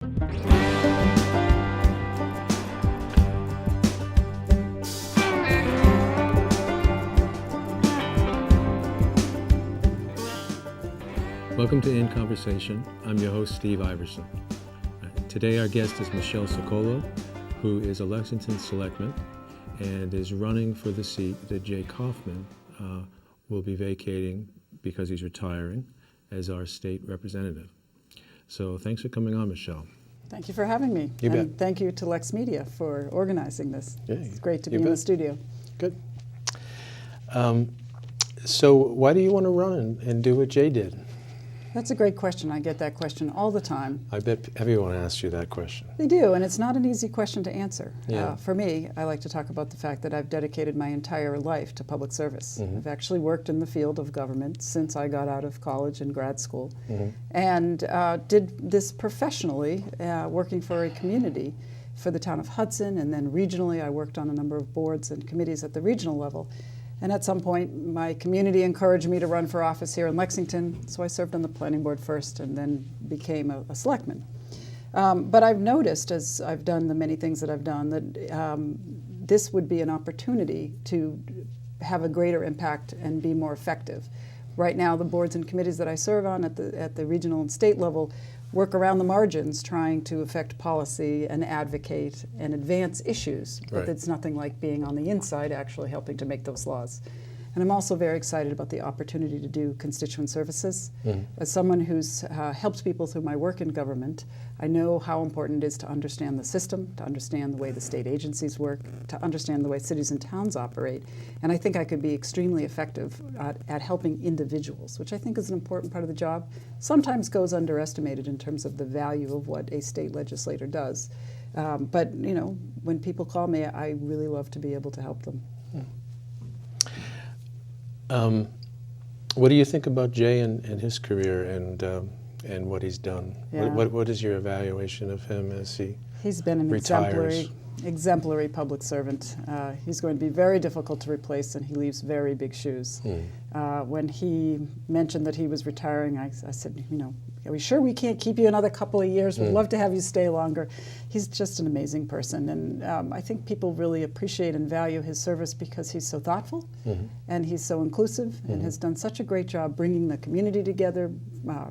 Welcome to In Conversation. I'm your host, Steve Iverson. Today our guest is Michelle Ciccolo, who is a Lexington Selectman and is running for the seat that Jay Kaufman will be vacating because he's retiring as our state representative. So thanks for coming on, Michelle. Thank you for having me. You bet. And thank you to LexMedia for organizing this. Yeah, It's great to be you in the bet. studio. Good. So why do you want to run and do what Jay did? That's a great question. I get that question all the time. I bet everyone asks you that question. They do, and it's not an easy question to answer. Yeah. For me, I like to talk about the fact that I've dedicated my entire life to public service. Mm-hmm. I've actually worked in the field of government since I got out of college and grad school, Mm-hmm. and did this professionally, working for a community for the town of Hudson, and then regionally I worked on a number of boards and committees at the regional level. And at some point, my community encouraged me to run for office here in Lexington, so I served on the planning board first and then became a selectman. But I've noticed, as I've done the many things that I've done, that this would be an opportunity to have a greater impact and be more effective. Right now, the boards and committees that I serve on at the regional and state level work around the margins trying to affect policy and advocate and advance issues. But Right. it's nothing like being on the inside actually helping to make those laws. And I'm also very excited about the opportunity to do constituent services. Mm-hmm. As someone who's helped people through my work in government, I know how important it is to understand the system, to understand the way the state agencies work, to understand the way cities and towns operate. And I think I could be extremely effective at helping individuals, which I think is an important part of the job. Sometimes goes underestimated in terms of the value of what a state legislator does. But you know, when people call me, I really love to be able to help them. What do you think about Jay and his career and what he's done? Yeah. What is your evaluation of him as he He's been an retires? exemplary public servant. He's going to be very difficult to replace, and he leaves very big shoes. When he mentioned that he was retiring, I said, you know, are we sure we can't keep you another couple of years? We'd love to have you stay longer. He's just an amazing person, and I think people really appreciate and value his service because he's so thoughtful, and he's so inclusive, and has done such a great job bringing the community together,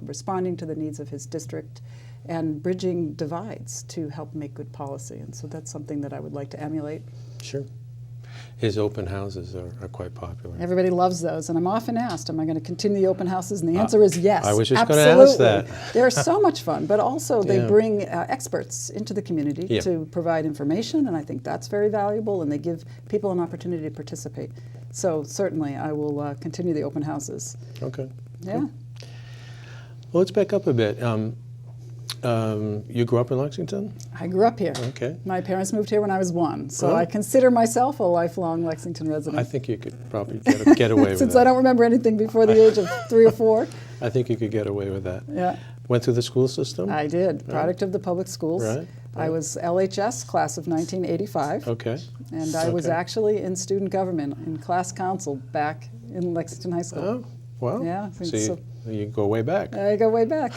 responding to the needs of his district, and bridging divides to help make good policy. And so that's something that I would like to emulate. Sure. His open houses are quite popular. Everybody loves those, and I'm often asked, am I going to continue the open houses? And the answer is yes. I was just absolutely. going to ask that. They're so much fun, but also they Yeah. bring experts into the community Yeah. to provide information, and I think that's very valuable, and they give people an opportunity to participate. So certainly I will continue the open houses. Okay. Yeah. Well, let's back up a bit. You grew up in Lexington? I grew up here. Okay. My parents moved here when I was 1, so Well, I consider myself a lifelong Lexington resident. I think you could probably get away with Since that. I don't remember anything before the age of 3 or 4. I think you could get away with that. Yeah. Went through the school system? I did, product of the public schools. Right, I was LHS, class of 1985, Okay. and I was Okay. actually in student government, in class council back in Lexington High School. Oh, well. Yeah, I think So so. you go way back. I go way back.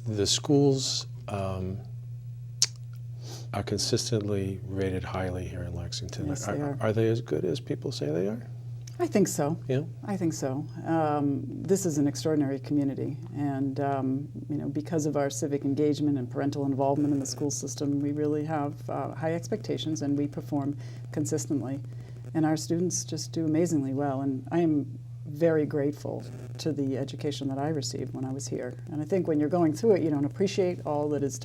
The schools are consistently rated highly here in Lexington. Yes, they are. Are they as good as people say they are? I think so. Yeah. I think so. This is an extraordinary community, and you know, because of our civic engagement and parental involvement in the school system, we really have high expectations, and we perform consistently. And our students just do amazingly well, and I am very grateful to the education that I received when I was here. And I think when you're going through it, you don't appreciate all that is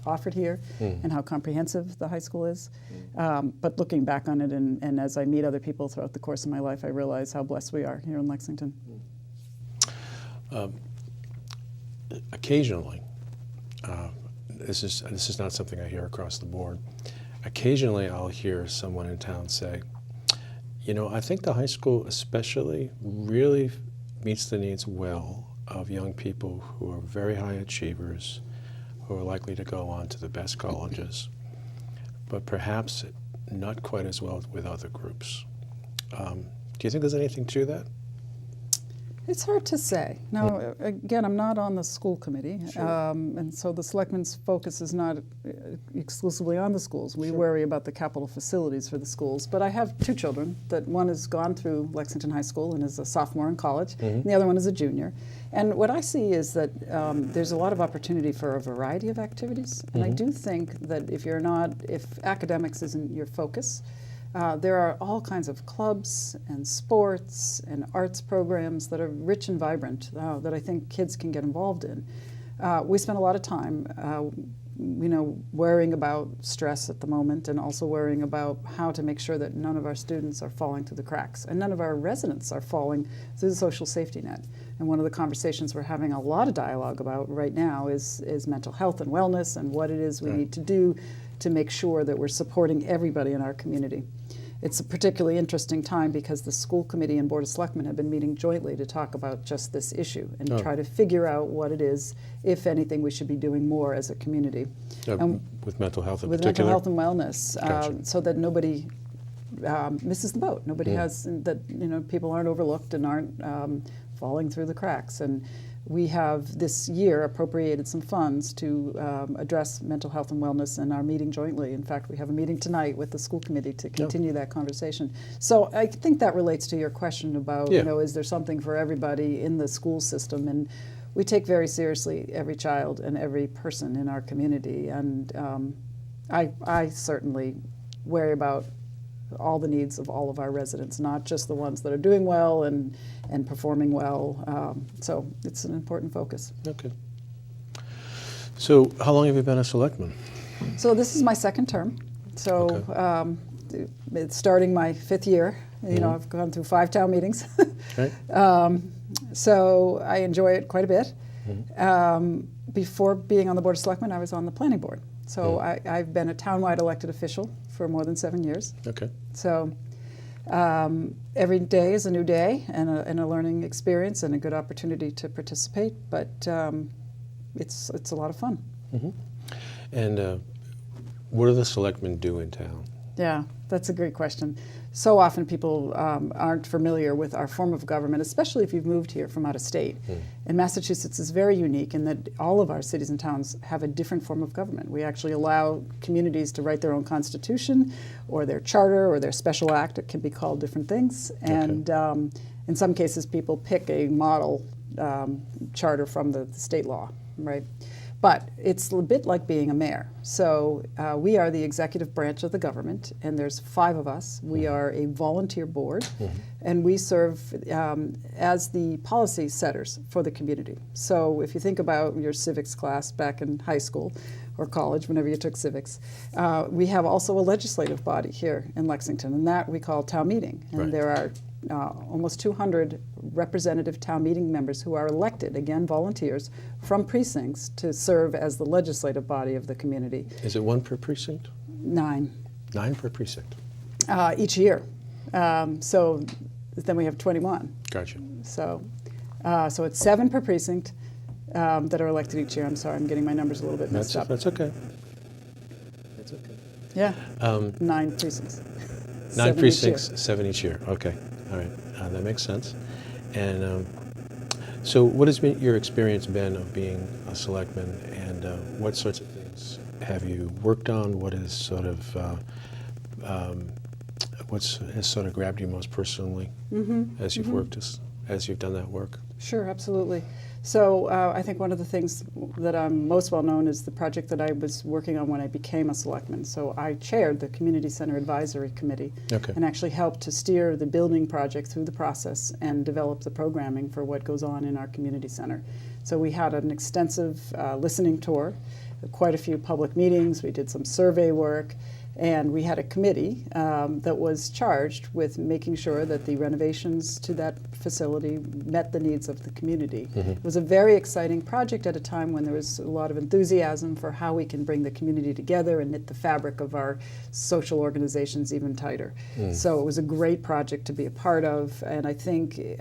offered here and how comprehensive the high school is. But looking back on it, and as I meet other people throughout the course of my life, I realize how blessed we are here in Lexington. Occasionally, this is not something I hear across the board. Occasionally, I'll hear someone in town say, you know, I think the high school especially really meets the needs well of young people who are very high achievers, who are likely to go on to the best colleges, but perhaps not quite as well with other groups. Do you think there's anything to that? It's hard to say. Now, again, I'm not on the school committee, Sure. and so the Selectmen's focus is not exclusively on the schools. We Sure. worry about the capital facilities for the schools. But I have two children. That one has gone through Lexington High School and is a sophomore in college, and the other one is a junior. And what I see is that there's a lot of opportunity for a variety of activities. And I do think that if academics isn't your focus, there are all kinds of clubs and sports and arts programs that are rich and vibrant that I think kids can get involved in. We spend a lot of time, worrying about stress at the moment, and also worrying about how to make sure that none of our students are falling through the cracks and none of our residents are falling through the social safety net. And one of the conversations we're having a lot of dialogue about right now is mental health and wellness and what it is we need to do to make sure that we're supporting everybody in our community. It's a particularly interesting time because the school committee and Board of Selectmen have been meeting jointly to talk about just this issue and try to figure out what it is, if anything, we should be doing more as a community. With mental health in with particular? mental health and wellness, Gotcha. so that nobody misses the boat. Nobody has, that people aren't overlooked and aren't falling through the cracks. And we have this year appropriated some funds to address mental health and wellness and are meeting jointly. In fact, we have a meeting tonight with the school committee to continue that conversation. So I think that relates to your question about, is there something for everybody in the school system? And we take very seriously every child and every person in our community. And I certainly worry about all the needs of all of our residents, not just the ones that are doing well and performing well. So it's an important focus. Okay. So how long have you been a selectman? So this is my second term. So it's starting my fifth year. I've gone through 5 town meetings. Right. So I enjoy it quite a bit. Before being on the Board of Selectmen, I was on the planning board. So I've been a townwide elected official for more than 7 years. Okay. So every day is a new day and a learning experience and a good opportunity to participate, but it's a lot of fun. And what do the selectmen do in town? Yeah, that's a great question. So often people aren't familiar with our form of government, especially if you've moved here from out of state. And Massachusetts is very unique in that all of our cities and towns have a different form of government. We actually allow communities to write their own constitution or their charter or their special act. It can be called different things. And in some cases, people pick a model charter from the state law, right? But it's a bit like being a mayor. So we are the executive branch of the government, and there's 5 of us. We are a volunteer board, and we serve as the policy setters for the community. So if you think about your civics class back in high school or college, whenever you took civics, we have also a legislative body here in Lexington, and that we call town meeting. And there are almost 200 representative town meeting members who are elected, again volunteers, from precincts to serve as the legislative body of the community. Is it 1 per precinct? 9. 9 per precinct. Each year. So then we have 21. Gotcha. So it's 7 per precinct that are elected each year. I'm sorry, I'm getting my numbers a little bit messed up. That's okay. That's okay. Yeah, 9 precincts. 9 precincts, 7 each year. Okay. All right. That makes sense. And so what has been your experience been of being a selectman, and what sorts of things have you worked on? What has sort of has sort of grabbed you most personally as you've worked as you've done that work? Sure, absolutely. So I think one of the things that I'm most well known is the project that I was working on when I became a selectman. So I chaired the Community Center Advisory Committee and actually helped to steer the building project through the process and develop the programming for what goes on in our community center. So we had an extensive listening tour, quite a few public meetings, we did some survey work, and we had a committee that was charged with making sure that the renovations to that facility met the needs of the community. It was a very exciting project at a time when there was a lot of enthusiasm for how we can bring the community together and knit the fabric of our social organizations even tighter. So it was a great project to be a part of, and I think it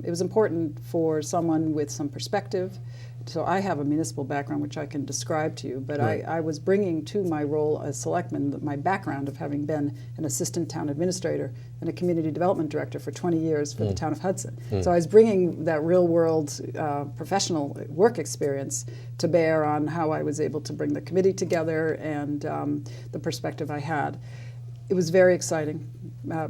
was important for someone with some perspective So I have a municipal background, which I can describe to you, but Right. I was bringing to my role as selectman my background of having been an assistant town administrator and a community development director for 20 years for the town of Hudson. So I was bringing that real world professional work experience to bear on how I was able to bring the committee together and the perspective I had. It was very exciting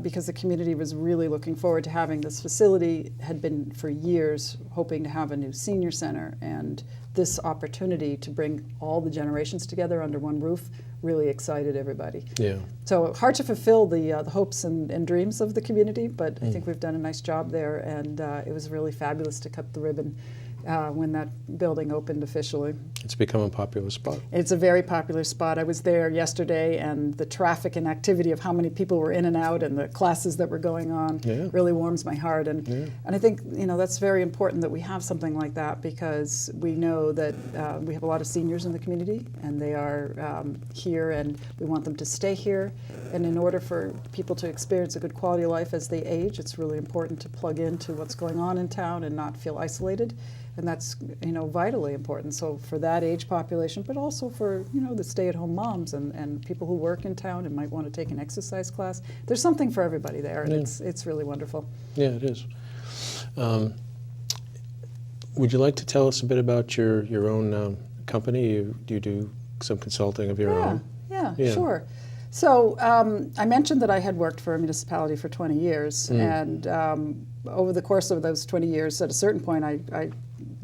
because the community was really looking forward to having this facility, had been for years hoping to have a new senior center, and this opportunity to bring all the generations together under one roof really excited everybody. Yeah. So hard to fulfill the hopes and dreams of the community, but I think we've done a nice job there, and it was really fabulous to cut the ribbon when that building opened officially. It's become a popular spot. It's a very popular spot. I was there yesterday, and the traffic and activity of how many people were in and out and the classes that were going on really warms my heart. And I think that's very important that we have something like that, because we know that we have a lot of seniors in the community, and they are here, and we want them to stay here. And in order for people to experience a good quality of life as they age, it's really important to plug into what's going on in town and not feel isolated. And that's vitally important. So for that age population, but also for the stay-at-home moms and people who work in town and might want to take an exercise class. There's something for everybody there, and it's really wonderful. Yeah, it is. Would you like to tell us a bit about your own company? Do you do some consulting of your own? Yeah, sure. So I mentioned that I had worked for a municipality for 20 years, and over the course of those 20 years, at a certain point, I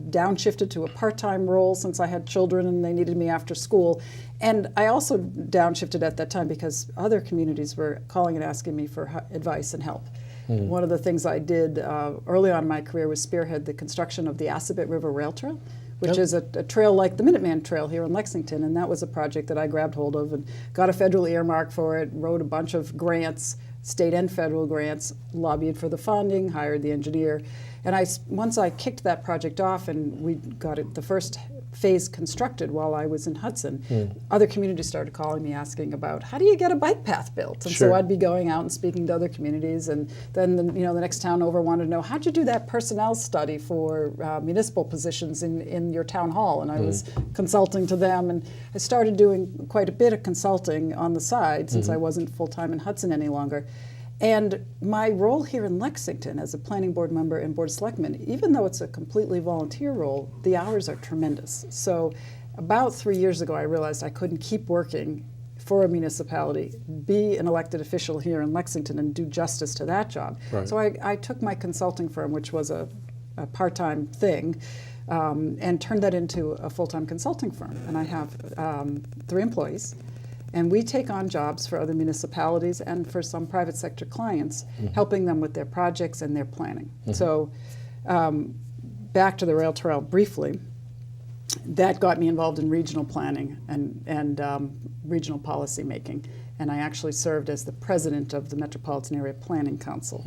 downshifted to a part-time role since I had children and they needed me after school. And I also downshifted at that time because other communities were calling and asking me for advice and help. One of the things I did early on in my career was spearhead the construction of the Assabet River Rail Trail, which is a trail like the Minuteman Trail here in Lexington, and that was a project that I grabbed hold of and got a federal earmark for it, wrote a bunch of grants, state and federal grants, lobbied for the funding, hired the engineer, and once I kicked that project off and we got the first phase constructed while I was in Hudson, other communities started calling me asking about how do you get a bike path built, and so I'd be going out and speaking to other communities, and then the next town over wanted to know how'd you do that personnel study for municipal positions in your town hall, and I was consulting to them, and I started doing quite a bit of consulting on the side since I wasn't full-time in Hudson any longer. And my role here in Lexington as a planning board member and board of selectmen, even though it's a completely volunteer role, the hours are tremendous. So about 3 years ago, I realized I couldn't keep working for a municipality, be an elected official here in Lexington and do justice to that job. Right. So I took my consulting firm, which was a part-time thing, and turned that into a full-time consulting firm. And I have 3 employees. And we take on jobs for other municipalities and for some private sector clients, helping them with their projects and their planning. So back to the rail trail briefly, that got me involved in regional planning and regional policy making. And I actually served as the president of the Metropolitan Area Planning Council.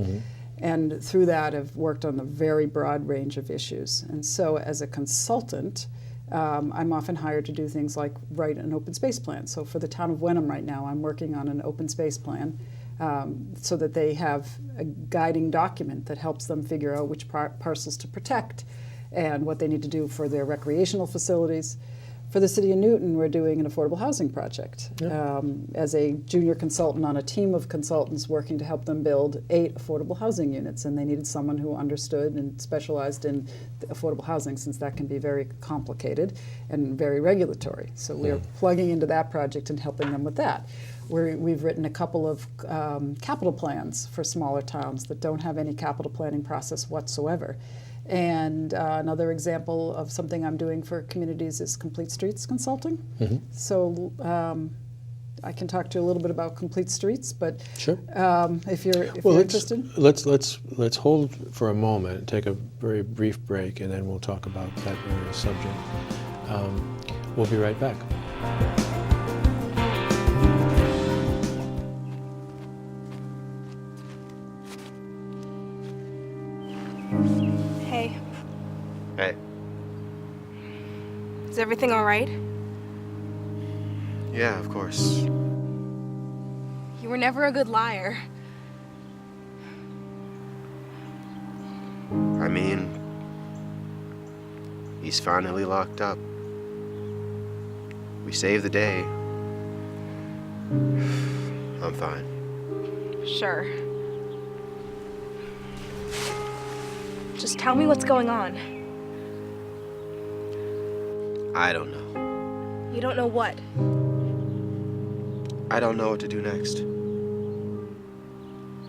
And through that, I've worked on a very broad range of issues. And so as a consultant, I'm often hired to do things like write an open space plan. So for the town of Wenham right now, I'm working on an open space plan so that they have a guiding document that helps them figure out which parcels to protect and what they need to do for their recreational facilities. For the city of Newton, we're doing an affordable housing project as a junior consultant on a team of consultants working to help them build 8 affordable housing units, and they needed someone who understood and specialized in affordable housing, since that can be very complicated and very regulatory. So we're plugging into that project and helping them with that. We've written a couple of capital plans for smaller towns that don't have any capital planning process whatsoever. And another example of something I'm doing for communities is Complete Streets Consulting. So I can talk to you a little bit about Complete Streets, but if you're interested. Let's hold for a moment, take a very brief break, and then we'll talk about that very subject. We'll be right back. Hey. Hey. Is everything all right? Yeah, of course. You were never a good liar. I mean, He's finally locked up. We saved the day. I'm fine. Sure. Just tell me what's going on. I don't know. You don't know what? I don't know what to do next.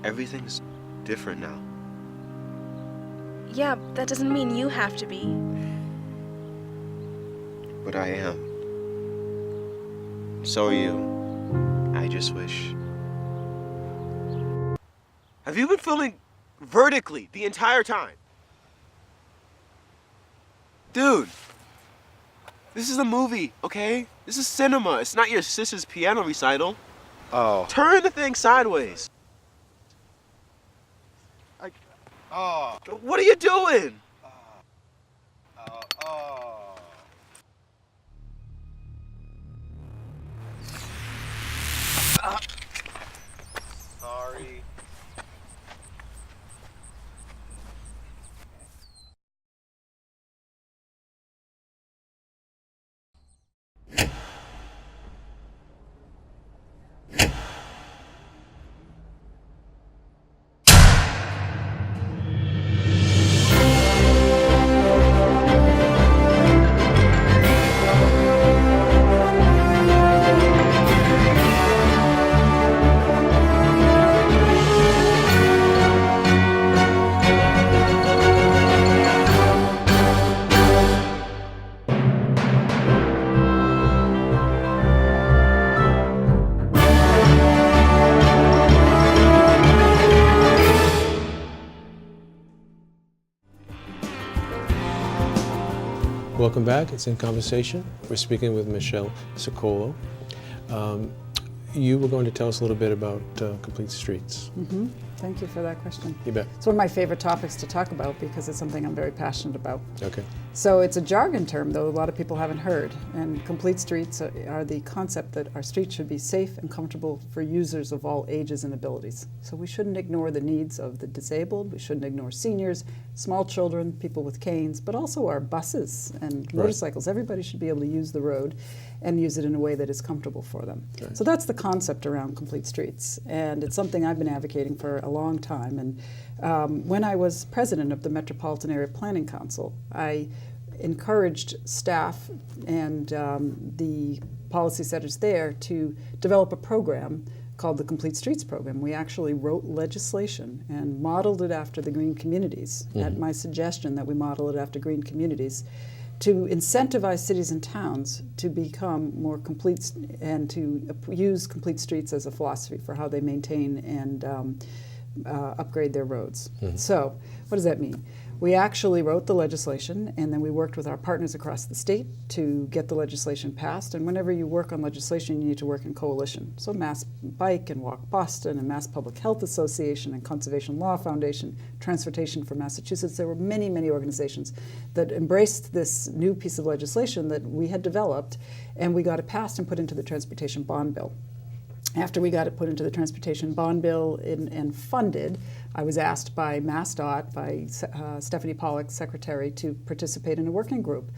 Everything's different now. Yeah, that doesn't mean you have to be. But I am. So are you. I just wish. Have you been filming vertically the entire time? Dude, this is a movie, okay? This is cinema. It's not your sister's piano recital. Oh. Turn the thing sideways. Oh. What are you doing? Sorry. Welcome back. It's In Conversation. We're speaking with Michelle Ciccolo. You were going to tell us a little bit about Complete Streets. Thank you for that question. You bet. It's one of my favorite topics to talk about because it's something I'm very passionate about. Okay. So it's a jargon term, though a lot of people haven't heard. And complete streets are the concept that our streets should be safe and comfortable for users of all ages and abilities. So we shouldn't ignore the needs of the disabled. We shouldn't ignore seniors, small children, people with canes, but also our buses and motorcycles. Everybody should be able to use the road and use it in a way that is comfortable for them. Right. So that's the concept around complete streets. And it's something I've been advocating for a long time. And when I was president of the Metropolitan Area Planning Council, I encouraged staff and the policy setters there to develop a program called the Complete Streets Program. We actually wrote legislation and modeled it after the green communities, at my suggestion that we model it after green communities, to incentivize cities and towns to become more complete and to use complete streets as a philosophy for how they maintain and upgrade their roads. So what does that mean? We actually wrote the legislation, and then we worked with our partners across the state to get the legislation passed. And whenever you work on legislation, you need to work in coalition. So Mass Bike and Walk Boston and Mass Public Health Association and Conservation Law Foundation, Transportation for Massachusetts, there were many, many organizations that embraced this new piece of legislation that we had developed, and we got it passed and put into the Transportation Bond Bill. After we got it put into the Transportation Bond Bill and funded, I was asked by MassDOT, by Stephanie Pollack, secretary, to participate in a working group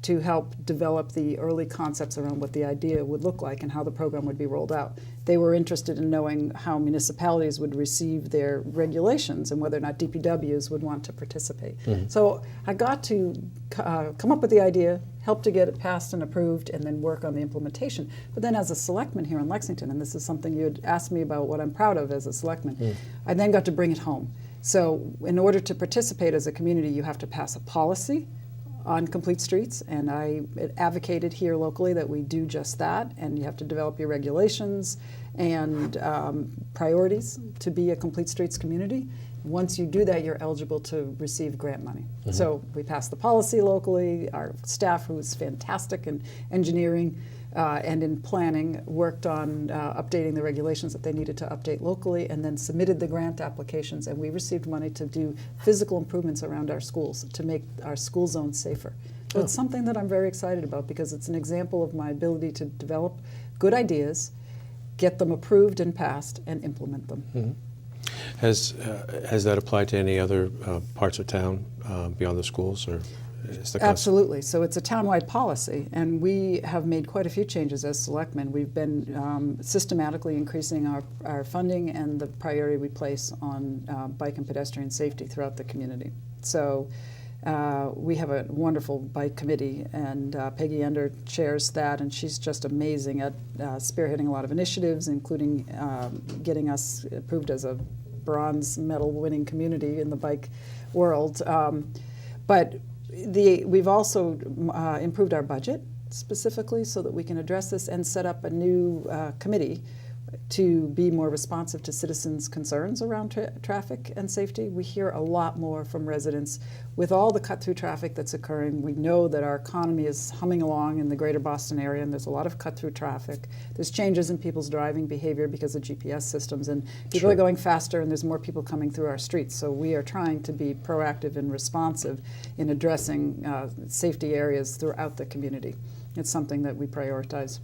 to help develop the early concepts around what the idea would look like and how the program would be rolled out. They were interested in knowing how municipalities would receive their regulations and whether or not DPWs would want to participate. So I got to come up with the idea, help to get it passed and approved, and then work on the implementation. But then as a selectman here in Lexington, and this is something you had asked me about what I'm proud of as a selectman, I then got to bring it home. So in order to participate as a community, you have to pass a policy on complete streets, and I advocated here locally that we do just that, and you have to develop your regulations and priorities to be a complete streets community. Once you do that, you're eligible to receive grant money. So we passed the policy locally. Our staff, who was fantastic in engineering and in planning, worked on updating the regulations that they needed to update locally, and then submitted the grant applications, and we received money to do physical improvements around our schools to make our school zones safer. So it's something that I'm very excited about because it's an example of my ability to develop good ideas, get them approved and passed, and implement them. Has that applied to any other parts of town beyond the schools, or is the Absolutely. So it's a townwide policy, and we have made quite a few changes as selectmen. We've been systematically increasing our funding and the priority we place on bike and pedestrian safety throughout the community. So we have a wonderful bike committee, and Peggy Ender chairs that, and she's just amazing at spearheading a lot of initiatives, including getting us approved as a bronze medal winning community in the bike world. But we've also improved our budget specifically so that we can address this and set up a new committee to be more responsive to citizens' concerns around traffic and safety. We hear a lot more from residents with all the cut-through traffic that's occurring. We know that our economy is humming along in the greater Boston area, and there's a lot of cut-through traffic. There's changes in people's driving behavior because of GPS systems, and people are going faster, and there's more people coming through our streets. So we are trying to be proactive and responsive in addressing safety areas throughout the community. It's something that we prioritize.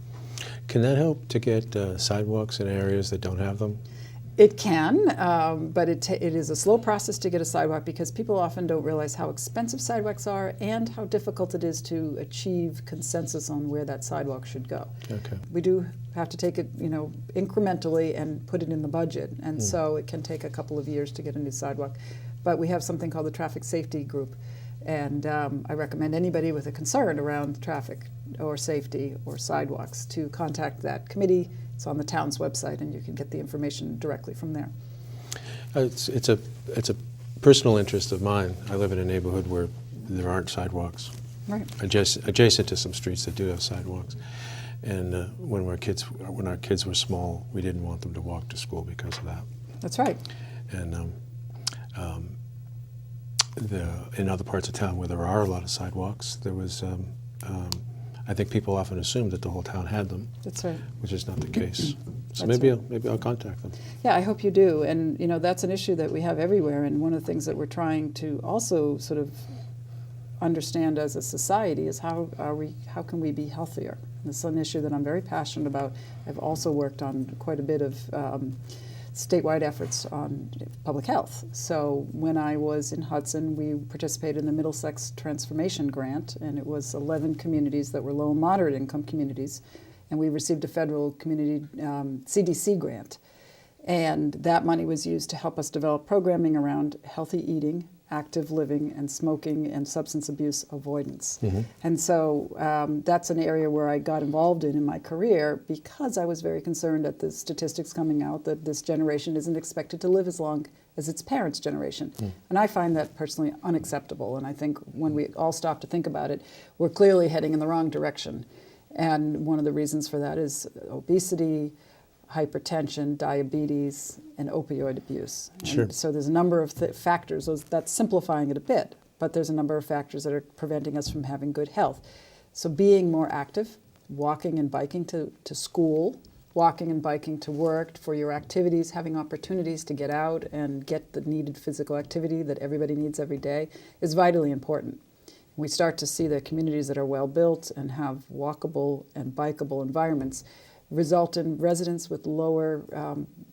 Can that help to get sidewalks in areas that don't have them? It can, but it is a slow process to get a sidewalk because people often don't realize how expensive sidewalks are and how difficult it is to achieve consensus on where that sidewalk should go. Okay. We do have to take it, incrementally and put it in the budget, and so it can take a couple of years to get a new sidewalk. But we have something called the Traffic Safety Group, and I recommend anybody with a concern around traffic or safety or sidewalks to contact that committee. It's on the town's website, and you can get the information directly from there. It's a personal interest of mine. I live in a neighborhood where there aren't sidewalks, Right. adjacent to some streets that do have sidewalks. And when our kids were small, we didn't want them to walk to school because of that. That's right. And in other parts of town where there are a lot of sidewalks, there was. I think people often assume that the whole town had them. That's right. Which is not the case. So That's maybe right. I'll contact them. Yeah, I hope you do. And that's an issue that we have everywhere. And one of the things that we're trying to also sort of understand as a society is how can we be healthier? This is an issue that I'm very passionate about. I've also worked on quite a bit of statewide efforts on public health. So when I was in Hudson, we participated in the Middlesex Transformation Grant, and it was 11 communities that were low and moderate income communities, and we received a federal community CDC grant. And that money was used to help us develop programming around healthy eating, active living, and smoking and substance abuse avoidance. Mm-hmm. And so that's an area where I got involved in my career because I was very concerned at the statistics coming out that this generation isn't expected to live as long as its parents' generation. Mm. And I find that personally unacceptable. And I think when we all stop to think about it, we're clearly heading in the wrong direction. And one of the reasons for that is obesity, hypertension, diabetes, and opioid abuse. Sure. And so there's a number of factors. That's simplifying it a bit, but there's a number of factors that are preventing us from having good health. So being more active, walking and biking to school, walking and biking to work, for your activities, having opportunities to get out and get the needed physical activity that everybody needs every day is vitally important. We start to see that communities that are well built and have walkable and bikeable environments result in residents with lower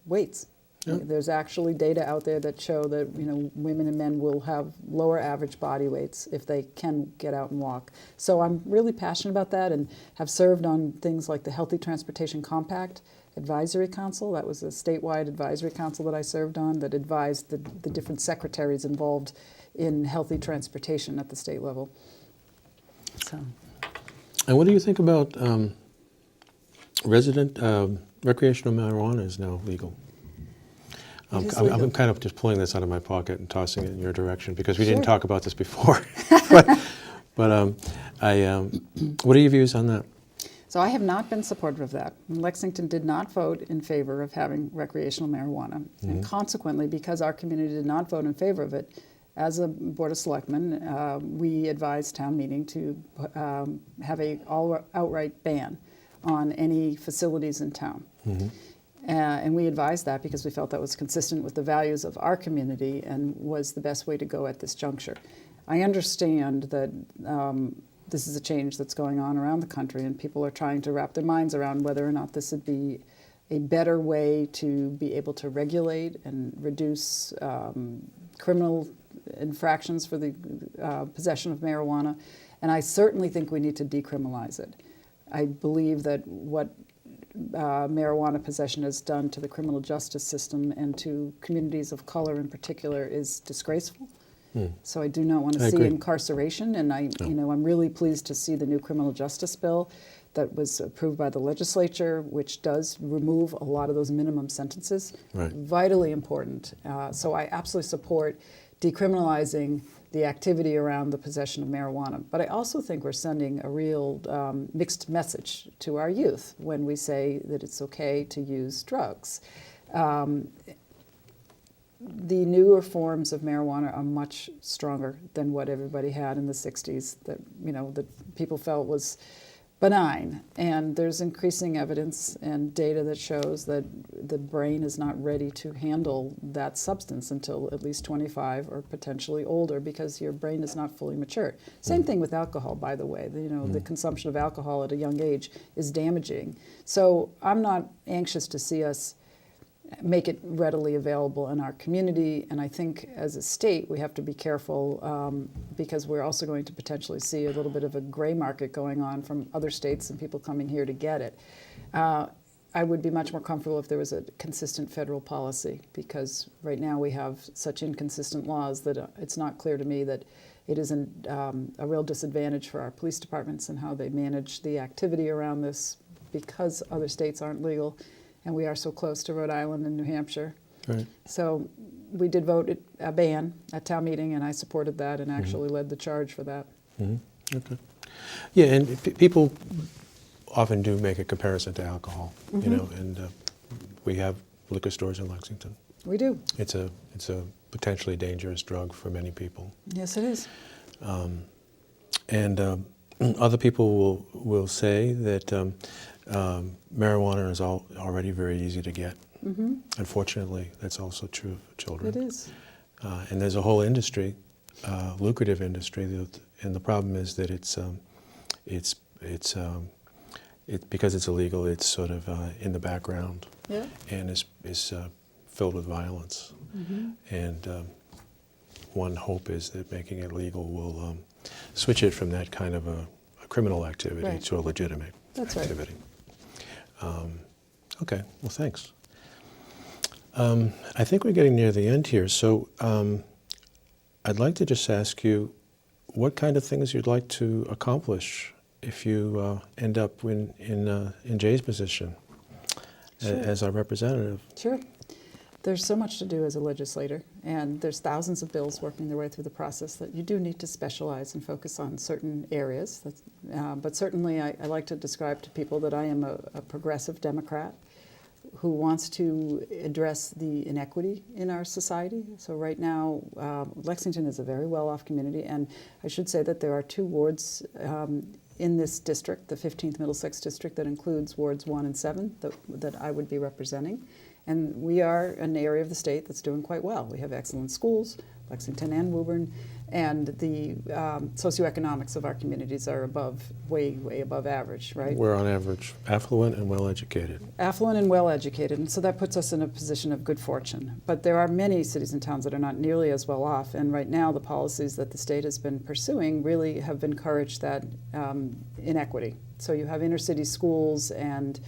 weights. Yep. There's actually data out there that show that women and men will have lower average body weights if they can get out and walk. So I'm really passionate about that and have served on things like the Healthy Transportation Compact Advisory Council. That was a statewide advisory council that I served on that advised the different secretaries involved in healthy transportation at the state level. So. And what do you think about recreational marijuana is now legal? I'm kind of just pulling this out of my pocket and tossing it in your direction because we didn't talk about this before. but what are your views on that? So I have not been supportive of that. Lexington did not vote in favor of having recreational marijuana. Mm-hmm. And consequently, because our community did not vote in favor of it, as a Board of Selectmen, we advised town meeting to have a outright ban on any facilities in town. Mm-hmm. And we advised that because we felt that was consistent with the values of our community and was the best way to go at this juncture. I understand that this is a change that's going on around the country and people are trying to wrap their minds around whether or not this would be a better way to be able to regulate and reduce criminal infractions for the possession of marijuana, and I certainly think we need to decriminalize it. I believe that what marijuana possession has done to the criminal justice system and to communities of color in particular is disgraceful. So I do not want to see agree. incarceration, and I'm really pleased to see the new criminal justice bill that was approved by the legislature, which does remove a lot of those minimum sentences. Right. Vitally important. So I absolutely support decriminalizing the activity around the possession of marijuana. But I also think we're sending a real mixed message to our youth when we say that it's okay to use drugs. The newer forms of marijuana are much stronger than what everybody had in the 60s that, that people felt was benign. And there's increasing evidence and data that shows that the brain is not ready to handle that substance until at least 25 or potentially older, because your brain is not fully mature. Same thing with alcohol, by the way. The consumption of alcohol at a young age is damaging. So I'm not anxious to see us make it readily available in our community, and I think as a state we have to be careful because we're also going to potentially see a little bit of a gray market going on from other states and people coming here to get it. I would be much more comfortable if there was a consistent federal policy, because right now we have such inconsistent laws that it's not clear to me that it isn't a real disadvantage for our police departments and how they manage the activity around this, because other states aren't legal. And we are so close to Rhode Island and New Hampshire. Right. So we did vote a ban at town meeting, and I supported that and actually led the charge for that. Okay. Yeah, and people often do make a comparison to alcohol, and we have liquor stores in Lexington. We do. It's a potentially dangerous drug for many people. Yes, it is. And other people will say that marijuana is already very easy to get. Unfortunately, that's also true of children. It is. And there's a whole industry, lucrative industry, and the problem is that it's because it's illegal. It's sort of in the background, Yeah. and is filled with violence. And one hope is that making it legal will switch it from that kind of a criminal activity Right. to a legitimate That's right. activity. Okay, well, thanks. I think we're getting near the end here, so I'd like to just ask you what kind of things you'd like to accomplish if you end up in Jay's position as our representative. Sure. There's so much to do as a legislator, and there's thousands of bills working their way through the process that you do need to specialize and focus on certain areas. But certainly I like to describe to people that I am a progressive Democrat who wants to address the inequity in our society. So right now, Lexington is a very well-off community, and I should say that there are 2 wards in this district, the 15th Middlesex District, that includes wards 1 and 7 that I would be representing. And we are an area of the state that's doing quite well. We have excellent schools, Lexington and Woburn, and the socioeconomics of our communities are way above average, right? We're on average affluent and well-educated. Affluent and well-educated, and so that puts us in a position of good fortune. But there are many cities and towns that are not nearly as well off, and right now the policies that the state has been pursuing really have encouraged that inequity. So you have inner-city schools and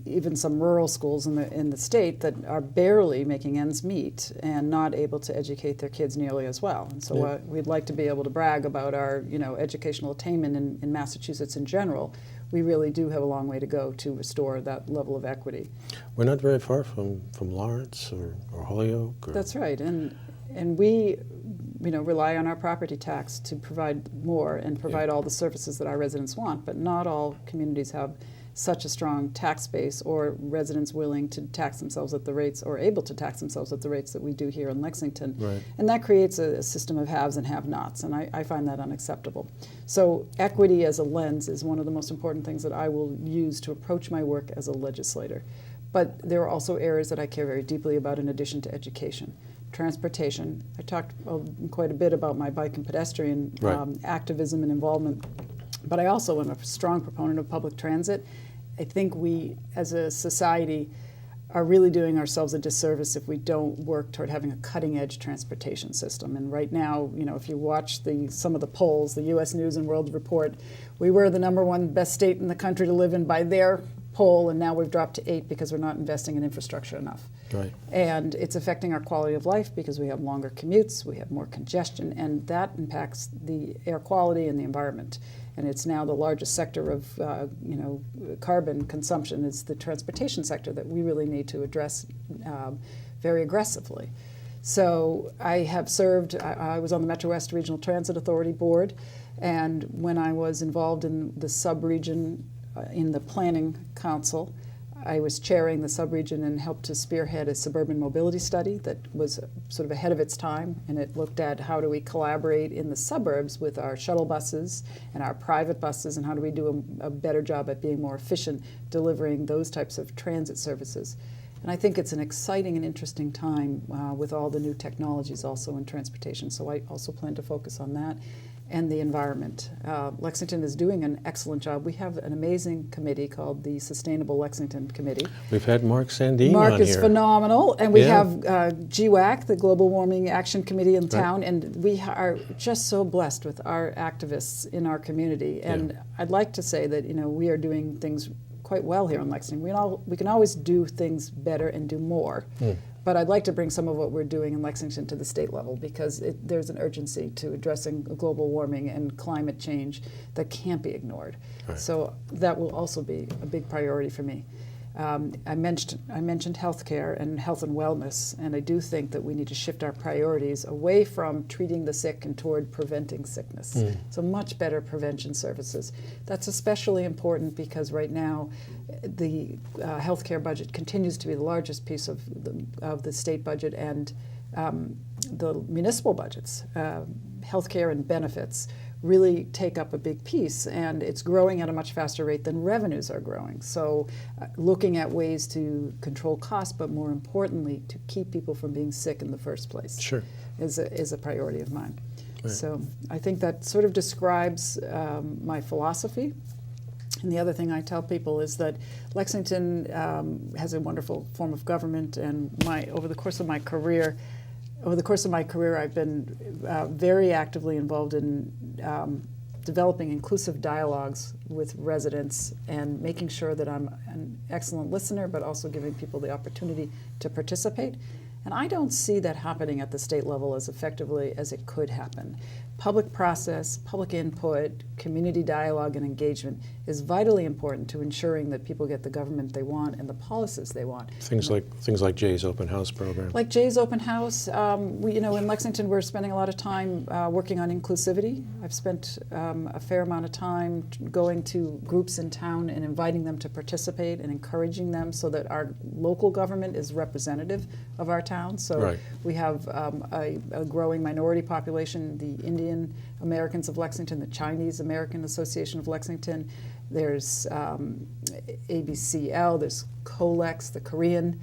even some rural schools in the state that are barely making ends meet and not able to educate their kids nearly as well. And so we'd like to be able to brag about our educational attainment in Massachusetts in general. We really do have a long way to go to restore that level of equity. We're not very far from Lawrence or Holyoke. That's right, and we rely on our property tax to provide more and provide all the services that our residents want, but not all communities have such a strong tax base or residents willing to tax themselves at the rates or able to tax themselves at the rates that we do here in Lexington. Right. And that creates a system of haves and have-nots, and I find that unacceptable. So equity as a lens is one of the most important things that I will use to approach my work as a legislator. But there are also areas that I care very deeply about in addition to education. Transportation. I talked quite a bit about my bike and pedestrian activism and involvement, but I also am a strong proponent of public transit. I think we, as a society, are really doing ourselves a disservice if we don't work toward having a cutting-edge transportation system. And right now, if you watch some of the polls, the U.S. News and World Report, we were the #1 best state in the country to live in by their poll, and now we've dropped to 8 because we're not investing in infrastructure enough. Right. And it's affecting our quality of life because we have longer commutes, we have more congestion, and that impacts the air quality and the environment. And it's now the largest sector of carbon consumption is the transportation sector that we really need to address very aggressively. So I have served, I was on the Metro West Regional Transit Authority Board, and when I was involved in the sub-region in the Planning Council, I was chairing the sub-region and helped to spearhead a suburban mobility study that was sort of ahead of its time, and it looked at how do we collaborate in the suburbs with our shuttle buses and our private buses, and how do we do a better job at being more efficient delivering those types of transit services. And I think it's an exciting and interesting time with all the new technologies also in transportation, so I also plan to focus on that and the environment. Lexington is doing an excellent job. We have an amazing committee called the Sustainable Lexington Committee. We've had Mark Sandine Mark on is here. phenomenal, and we Yeah. have GWAC, the Global Warming Action Committee in town, and we are just so blessed with our activists in our community. And I'd like to say that we are doing things quite well here in Lexington. We can always do things better and do more. But I'd like to bring some of what we're doing in Lexington to the state level because there's an urgency to addressing global warming and climate change that can't be ignored. Right. So that will also be a big priority for me. I mentioned healthcare and health and wellness, and I do think that we need to shift our priorities away from treating the sick and toward preventing sickness. So much better prevention services. That's especially important because right now the healthcare budget continues to be the largest piece of the state budget and the municipal budgets. Healthcare and benefits really take up a big piece, and it's growing at a much faster rate than revenues are growing. So looking at ways to control costs, but more importantly, to keep people from being sick in the first place is a priority of mine. Right. So I think that sort of describes my philosophy. And the other thing I tell people is that Lexington has a wonderful form of government, and over the course of my career, I've been very actively involved in developing inclusive dialogues with residents and making sure that I'm an excellent listener, but also giving people the opportunity to participate. And I don't see that happening at the state level as effectively as it could happen. Public process, public input, community dialogue and engagement is vitally important to ensuring that people get the government they want and the policies they want. Things like Jay's open house program. Like Jay's open house, in Lexington we're spending a lot of time working on inclusivity. I've spent a fair amount of time going to groups in town and inviting them to participate and encouraging them so that our local government is representative of our town. So we have a growing minority population, the Indian Americans of Lexington, the Chinese American Association of Lexington. There's ABCL, there's COLEX, the Korean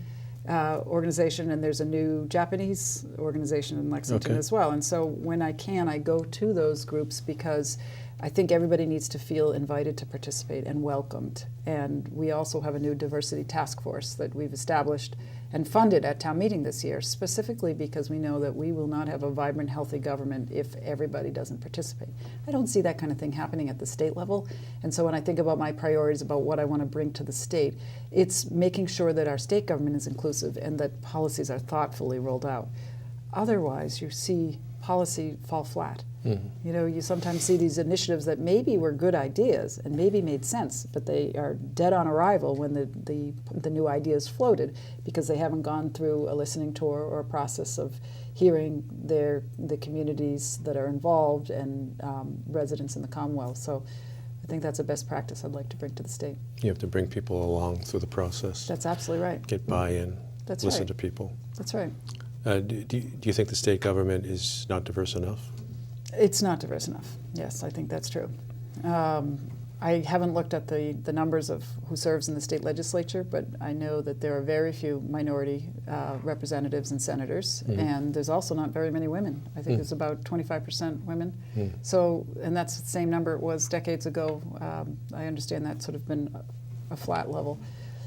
organization, and there's a new Japanese organization in Lexington as well. And so when I can, I go to those groups because I think everybody needs to feel invited to participate and welcomed. And we also have a new diversity task force that we've established and funded at town meeting this year, specifically because we know that we will not have a vibrant, healthy government if everybody doesn't participate. I don't see that kind of thing happening at the state level. And so when I think about my priorities about what I want to bring to the state, it's making sure that our state government is inclusive and that policies are thoughtfully rolled out. Otherwise, you see policy fall flat. You sometimes see these initiatives that maybe were good ideas and maybe made sense, but they are dead on arrival when the new ideas floated because they haven't gone through a listening tour or a process of hearing the communities that are involved and residents in the Commonwealth. So I think that's a best practice I'd like to bring to the state. You have to bring people along through the process. That's absolutely right. Get buy-in. That's listen right. to people. That's right. Do you think the state government is not diverse enough? It's not diverse enough. Yes, I think that's true. I haven't looked at the numbers of who serves in the state legislature, but I know that there are very few minority representatives and senators, and there's also not very many women. I think there's about 25% women. So, and that's the same number it was decades ago. I understand that's sort of been a flat level.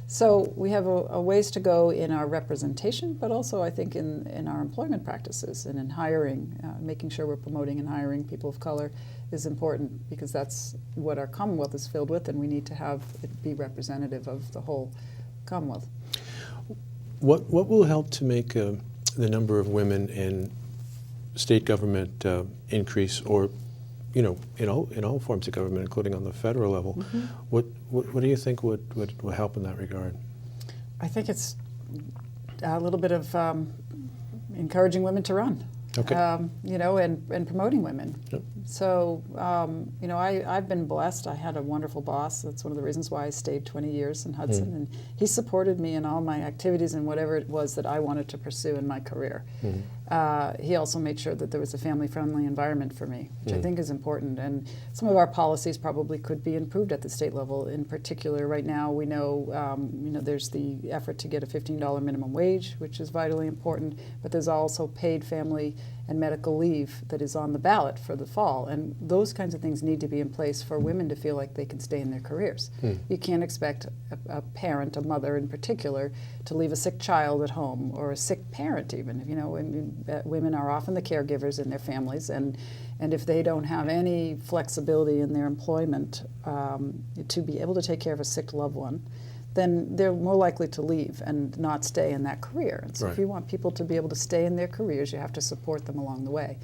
So we have a ways to go in our representation, but also I think in our employment practices and in hiring, making sure we're promoting and hiring people of color is important because that's what our Commonwealth is filled with, and we need to have it be representative of the whole Commonwealth. What will help to make the number of women in state government increase, or in all forms of government, including on the federal level? Mm-hmm. What do you think would help in that regard? I think it's a little bit of encouraging women to run. Okay. And promoting women. Yep. So, I've been blessed. I had a wonderful boss. That's one of the reasons why I stayed 20 years in Hudson. And he supported me in all my activities and whatever it was that I wanted to pursue in my career. He also made sure that there was a family-friendly environment for me, which I think is important. And some of our policies probably could be improved at the state level. In particular, right now we know, there's the effort to get a $15 minimum wage, which is vitally important. But there's also paid family and medical leave that is on the ballot for the fall. And those kinds of things need to be in place for women to feel like they can stay in their careers. You can't expect a parent, a mother in particular, to leave a sick child at home, or a sick parent even. Women are often the caregivers in their families, and if they don't have any flexibility in their employment to be able to take care of a sick loved one, then they're more likely to leave and not stay in that career. And so if you want people to be able to stay in their careers, you have to support them along the way.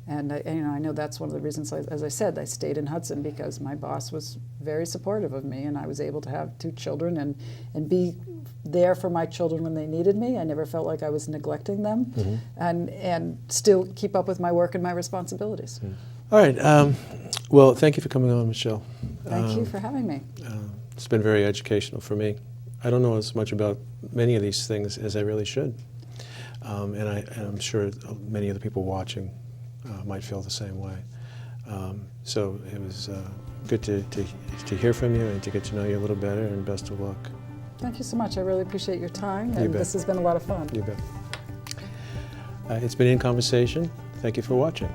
And I know that's one of the reasons, as I said, I stayed in Hudson, because my boss was very supportive of me, and I was able to have 2 children and be there for my children when they needed me. I never felt like I was neglecting them, and still keep up with my work and my responsibilities. All right. Well, thank you for coming on, Michelle. Thank you for having me. It's been very educational for me. I don't know as much about many of these things as I really should. And I'm sure many of the people watching might feel the same way. So it was good to hear from you and to get to know you a little better, and best of luck. Thank you so much. I really appreciate your time, You and bet. this has been a lot of fun. You bet. It's been In Conversation. Thank you for watching.